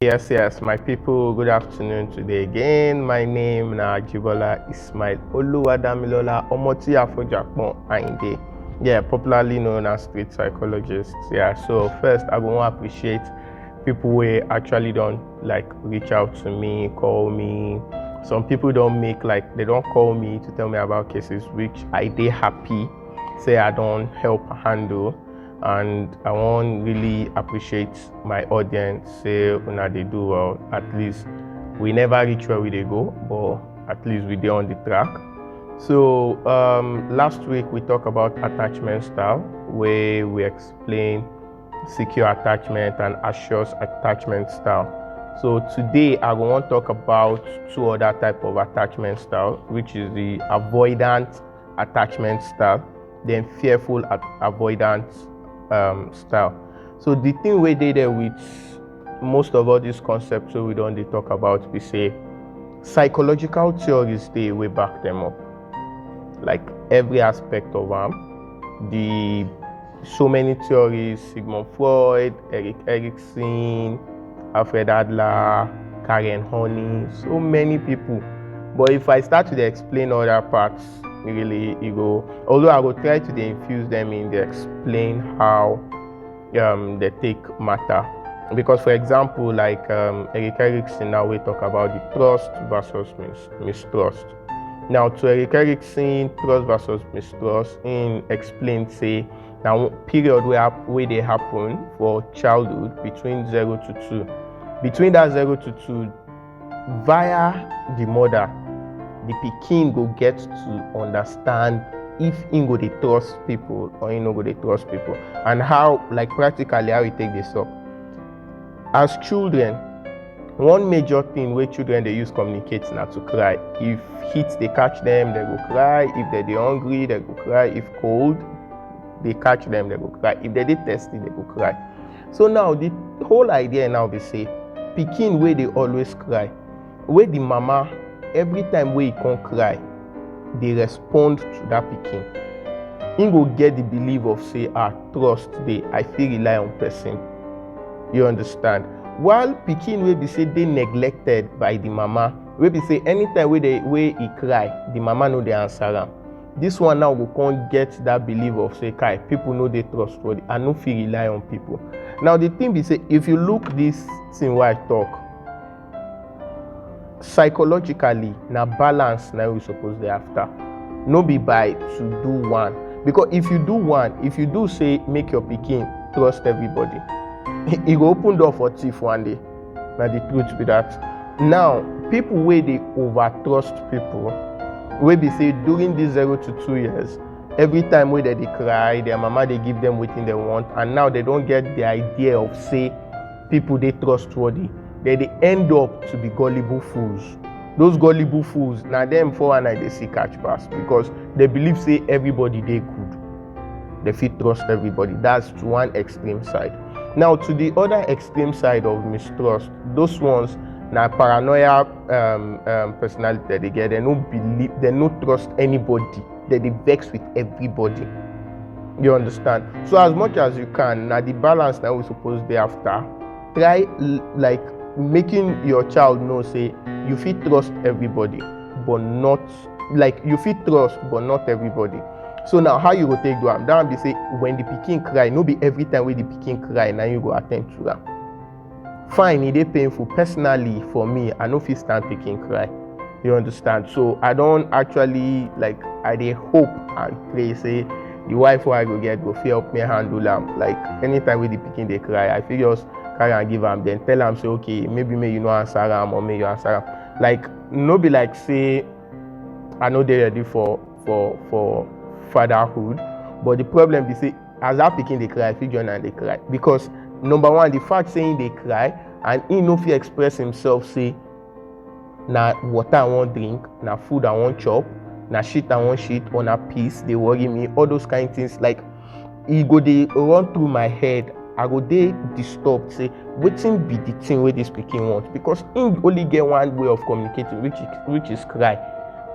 Yes, my people, good afternoon today again. My name na Jibola Ismail Oluwadamilola Omoti Afojapon Ainde. Yeah, popularly known as street psychologist. Yeah, so first I want to appreciate people who actually don't reach out to me, call me. Some people don't they don't call me to tell me about cases which I dey happy say I don't help handle. And I want really appreciate my audience, say when they do well. At least we never reach where we they go, but at least we dey on the track. So last week we talked about attachment style, where we explain secure attachment and anxious attachment style. So today I want to talk about two other type of attachment style, which is the avoidant attachment style, then fearful avoidant style. So the thing we did there with most of all these concepts so we don't talk about, we say psychological theories they way back them up, like every aspect of them. The so many theories: Sigmund Freud, Erik Erikson, Alfred Adler, Karen Honey, so many people. But if I start to explain other parts, really although I will try to infuse them in the explain how they take matter. Because for example, Erik Erikson, now we talk about the trust versus mistrust. Now to Erik Erikson, trust versus mistrust in explain say now period where they happen for childhood between 0 to 2. Between that 0 to 2, via the mother, the pikin go get to understand if he go dey trust people or he no go dey trust people, and how practically how he take this up. As children, one major thing where children they use communicate now to cry. If heat they catch them, they go cry. If they hungry, they go cry. If cold they catch them, they go cry. If they thirsty, they go cry. So now the whole idea now be say pikin where they always cry, where the mama every time where he can't cry, they respond to that pikin. He go get the belief of say, trust they I feel rely on person. You understand? While pikin will be say they neglected by the mama, will be say anytime where he cry, the mama know they answer him. This one now go can't get that belief of say, kai people know they trustworthy. I no feel rely on people. Now the thing be say, if you look this thing where I talk, psychologically na balance now we suppose dey after, no be by to do one. Because if you do one, if you do say make your pikin trust everybody, e go open door for thief one day. Na the truth be that. Now people wey dey over trust people, wey be say during this 0 to 2 years, every time wey they cry, their mama they give them wetin they want, and now they don't get the idea of say people they trustworthy. They end up to be gullible fools. Those gullible fools, now them 419 they see catch pass because they believe say everybody they good. They fit trust everybody. That's to one extreme side. Now to the other extreme side of mistrust, those ones now paranoia personality that they get. They don't believe, they don't trust anybody. They vex with everybody. You understand? So as much as you can, now the balance that we supposed to be after, try making your child know say you fit trust everybody, but not you fit trust but not everybody. So now how you go take do am? That one be say when the pikin cry, no be every time when the pikin cry now you go attend to them. Fine, it is painful. Personally for me, I no fit stand pikin cry. You understand? So I don't actually I dey hope and pray say the wife who I go get go fit help me handle them. Anytime with the pikin they cry, I feel just carry and give them, then tell them say okay, maybe you no answer them or maybe you answer them. No be say I know they ready for fatherhood, but the problem be say as that pikin they cry, I feel join and they cry because number one, the fact saying they cry and he no fit express himself say na water I want drink, na food I want chop, na shit I want shit, or na peace they worry me, all those kind of things. He go they run through my head. I go dey disturbed say wetin be the thing where this pikin want, because he only get one way of communicating, which is cry.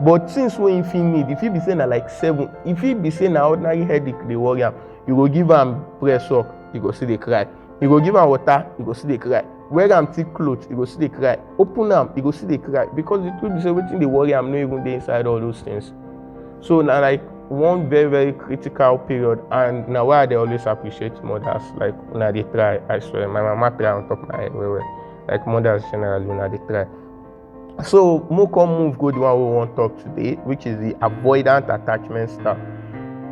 But since when if he need, if he be saying na 7, if he be saying na ordinary headache they worry him, you go give him press up, you go see they cry. You go give him water, you go see they cry. wear am thick cloth, e go still dey cry. Open am, e go still dey cry, because the truth be say wetin dey worry am no even dey inside all those things. So na like one very very critical period, and na why I dey always appreciate mothers. Like una dey try, I swear. My mama try on top my head well well. Like mothers generally, una dey try. So mo come move go the one we wan talk today, which is the avoidant attachment style.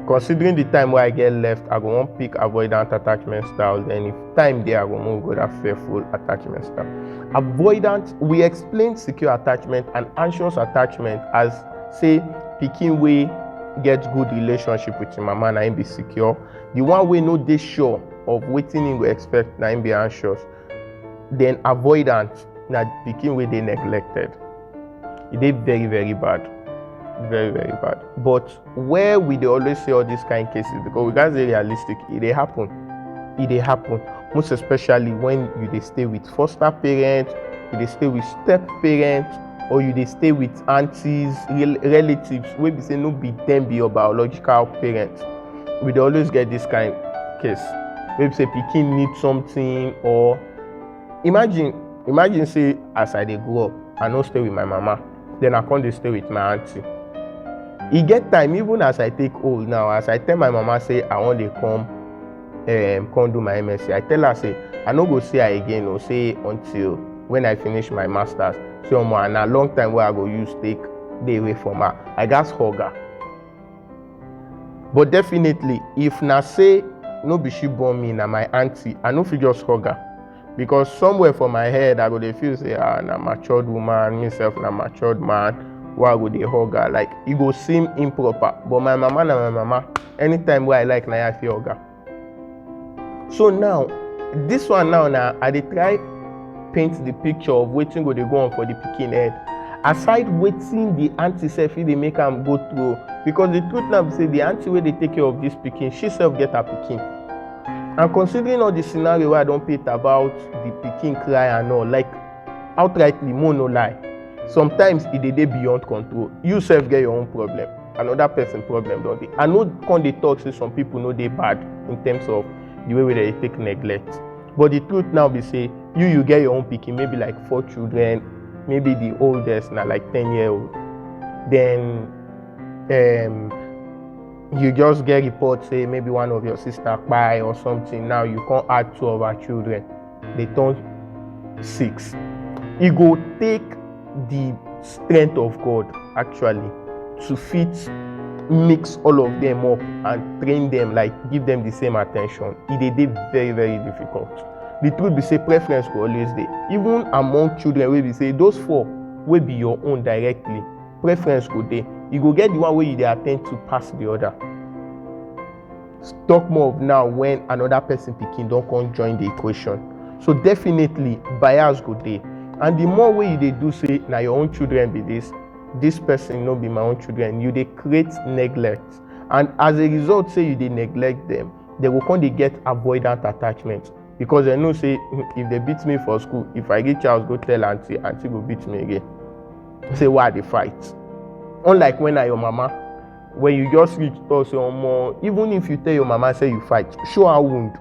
Considering the time where I get left, I go want pick avoidant attachment style. Then if time there, I go move go that fearful attachment style. Avoidant, we explain secure attachment and anxious attachment as say pikin wey get good relationship with him mama na him be secure. The one wey no dey sure of wetin him go expect na him be anxious. Then avoidant na pikin wey dey neglected. E dey very very bad. Very very bad. But where we dey always say all these kind of cases, because we gats dey realistic, e dey happen. E dey happen, most especially when you dey stay with foster parents, you dey stay with step parents, or you dey stay with aunties, relatives wey be say no be them be your biological parents. We dey always get this kind of case wey be say pikin need something, or imagine say as I dey grow up, I no stay with my mama, then I come dey stay with my auntie. E get time, even as I take old now, as I tell my mama say I wan dey come do my MSc, I tell her say I no go see her again, or say until when I finish my masters. Say omo, and na long time wey I go use take dey away from her. I gats hug her. But definitely, if na say no be she born me, na my auntie, I no fit just hug her, because somewhere for my head I go dey feel say na matured woman, me sef na matured man, why I go dey hug her. Like e go seem improper. But my mama na my mama. Anytime wey I like, na I fit hug her. So now, this one now na I dey try paint the picture of wetin go dey go on for the pikin head, aside wetin the auntie sef fit dey make am go through. Because the truth now be say the auntie wey dey take care of this pikin, she sef get her pikin. And considering all the scenario wey I don paint about the pikin cry and all, like outrightly, mo no lie, sometimes e dey beyond control. You sef get your own problem, another person problem don dey. I no come dey talk say some people no dey bad in terms of the way wey dey take neglect. But the truth now be say you get your own pikin, maybe like 4 children, maybe the oldest na like 10-year-old. Then you just get report say maybe one of your sister kpai or something. Now you can't add 2 of her children, they turn 6. E go take the strength of God actually to fit mix all of them up and train them, like give them the same attention. E dey very very difficult. The truth be say preference go always dey, even among children wey be say those 4 wey be your own directly, preference go dey. You go get the one wey you dey at ten d to pass the other. Talk more of now when another person pikin don come join the equation. So definitely bias go dey. And the more wey you dey do say na your own children be this person no be my own children, you dey create neglect. And as a result say you dey neglect them, they go come dey get avoidant attachment, because they know say if they beat me for school, if I reach house go tell auntie go beat me again. Say why I dey fight. Unlike when na your mama, when you just reach talk say omo, even if you tell your mama say you fight, show her wound,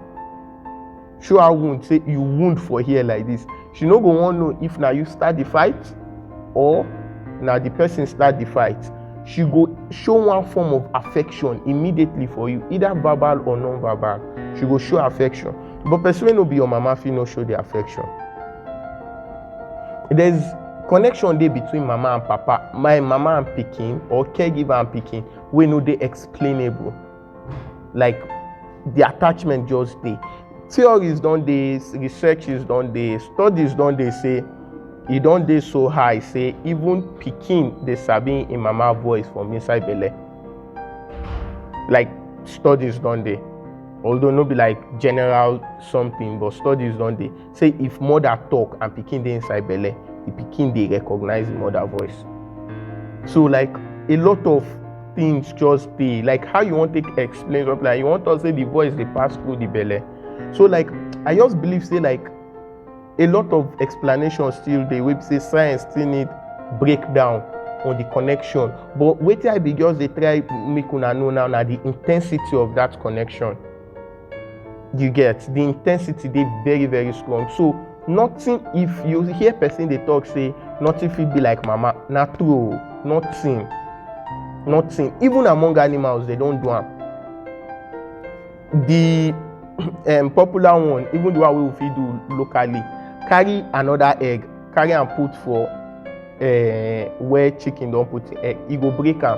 say you wound for here like this. She no go wan know if na you start the fight or na the person start the fight. She go show one form of affection immediately for you, either verbal or non-verbal. She go show affection. But person wey no be your mama fit no show the affection. There's connection dey between mama and papa, my mama and pikin, or caregiver and pikin, wey no dey explainable. Like the attachment just dey. Theories don dey, researches don dey, studies don dey say e don dey so high say even pikin dey sabi im mama voice from inside belle. Like studies don dey, although no be like general something, but studies don dey say if mother talk and pikin dey inside belle, the pikin dey recognize the mother voice. So like a lot of things just dey. Like how you wan take explain something, like you wan talk say the voice dey pass through the belle. So like I just believe say like a lot of explanation still dey wey be say science still need breakdown on the connection. But wetin I be just dey try make una know now na the intensity of that connection. You get the intensity dey very very strong. So Nothing. If you hear person dey talk say nothing fit be like mama, na true. Nothing. Even among animals, they don't do am. The popular one, even the one wey we fit do locally, carry another egg, carry am put for where chicken don put egg, e go break am.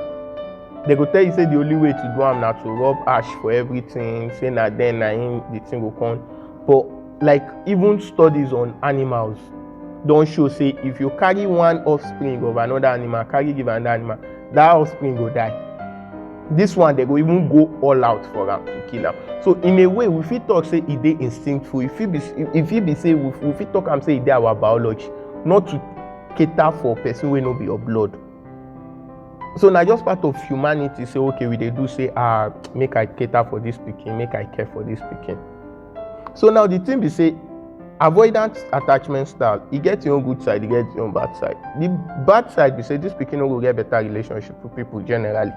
They go tell you say the only way to do am na to rub ash for everything, say na then na him the thing go come. But like even studies on animals don show say if you carry one offspring of another animal, carry give another animal, that offspring go die. This one they go even go all out for am to kill am. So in a way, we fit talk say e dey instinctful. If it be say we fit talk am say e dey our biology, not to cater for person wey no be your blood. So na just part of humanity. Say okay, we dey do say make I cater for this pikin, make I care for this pikin. So now the thing be say avoidant attachment style, e get your own good side, e get your own bad side. The bad side be say this pikin no go get better relationship with people generally.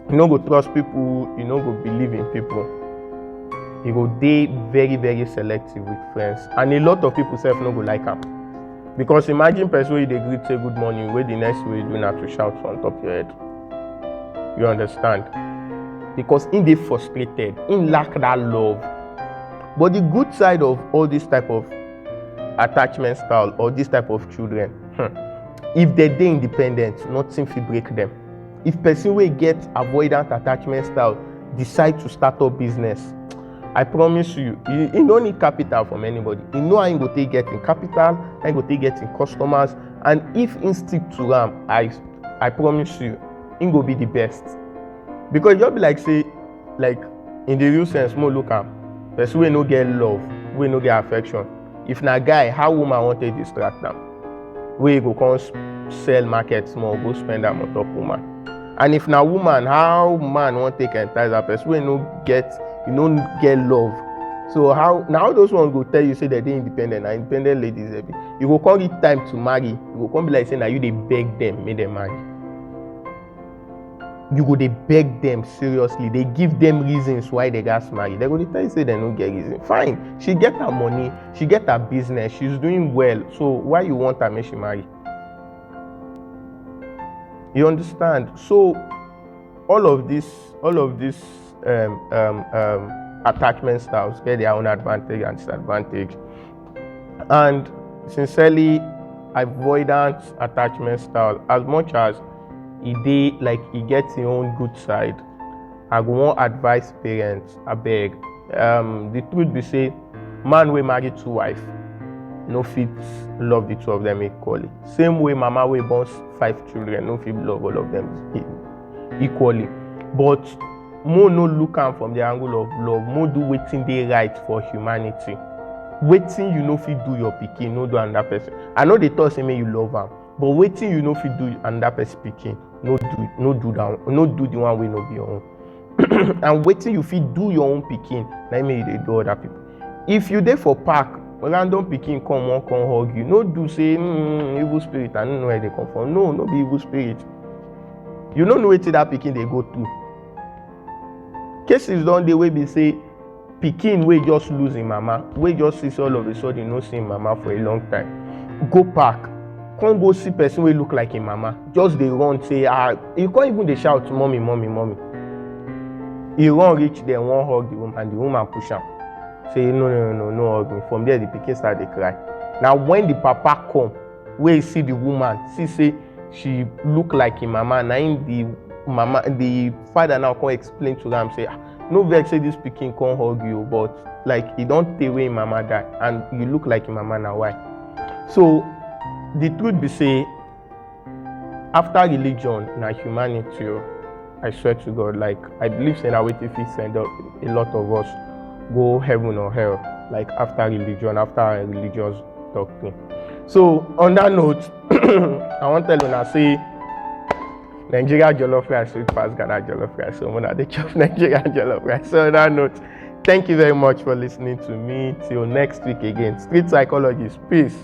You no go trust people, you no go believe in people. You go dey very, very selective with friends, and a lot of people sef no go like am. Because imagine person wey you dey greet say good morning, wey the next way you do na to shout on top your head. You understand? Because in dey frustrated, in lack that love. But the good side of all this type of attachment style or this type of children, if they dey independent, nothing fit break them. If person wey get avoidant attachment style decide to start up business, I promise you, you no need capital from anybody. You know how you go take get in capital, how you go take get in customers, and if you stick to am, I promise you, he go be the best. Because you just be like say, like in the real sense, more look am, person wey no get love, wey no get affection. If na guy, how woman want to distract am? Wey go come sell market small, go spend am on top woman. And if na woman, how man want take entice that person wey no get love? So how now those ones go tell you say that they independent, and independent ladies, you go come reach time to marry, you go come be like saying that you dey beg them, make them marry. You go dey beg them seriously. They give them reasons why they got married. They go dey tell you say they no get reason. Fine, she get her money, she get her business, she's doing well. So why you want her make she marry? You understand? So all of this attachment styles get their own advantage and disadvantage. And sincerely, avoidant attachment style, as much as it gets your own good side, I go want advise parents, abeg. The truth be say, man wey marry 2 wives no fit love the 2 of them equally. Same way mama wey born 5 children no fit love all of them equally. But mo no look am from the angle of love. Mo do wetin dey right for humanity. Wetin you no fit do your pikin, no do another person. I know they talk say make you love am, but wetin you no fit do another person pikin, no do the one wey no be your own. And wetin you fit do your own pikin, na make you dey do other people. If you dey for park, random pikin come hug you, no do say evil spirit, I don't know where they come from. No be evil spirit. You no know wetin that pikin dey go through. Cases don dey wey be say pikin wey just lose him mama, wey just see all of a sudden no see him mama for a long time, go park, come go see person wey look like him mama, just dey run say he can't even dey shout mommy. He run reach there, wan hug the woman, and the woman push am, say no hug me. From there the pikin start dey cry. Now when the papa come, wey see the woman, see say she look like him mama, na him the father now come explain to am say, no vex say this pikin come hug you, but like he don tey wey him mama die, and you look like him mama, na why? So the truth be say, after religion na humanity. I swear to God, like I believe say na wetin fit send a lot of us go heaven or hell, like after religion, after a religious doctrine. So on that note, I want to tell una say Nigeria jollof rice sweet pass Ghana jollof rice. So una dey chop Nigeria jollof rice. So on that note, thank you very much for listening to me. Till next week again. Street Psychologist. Peace.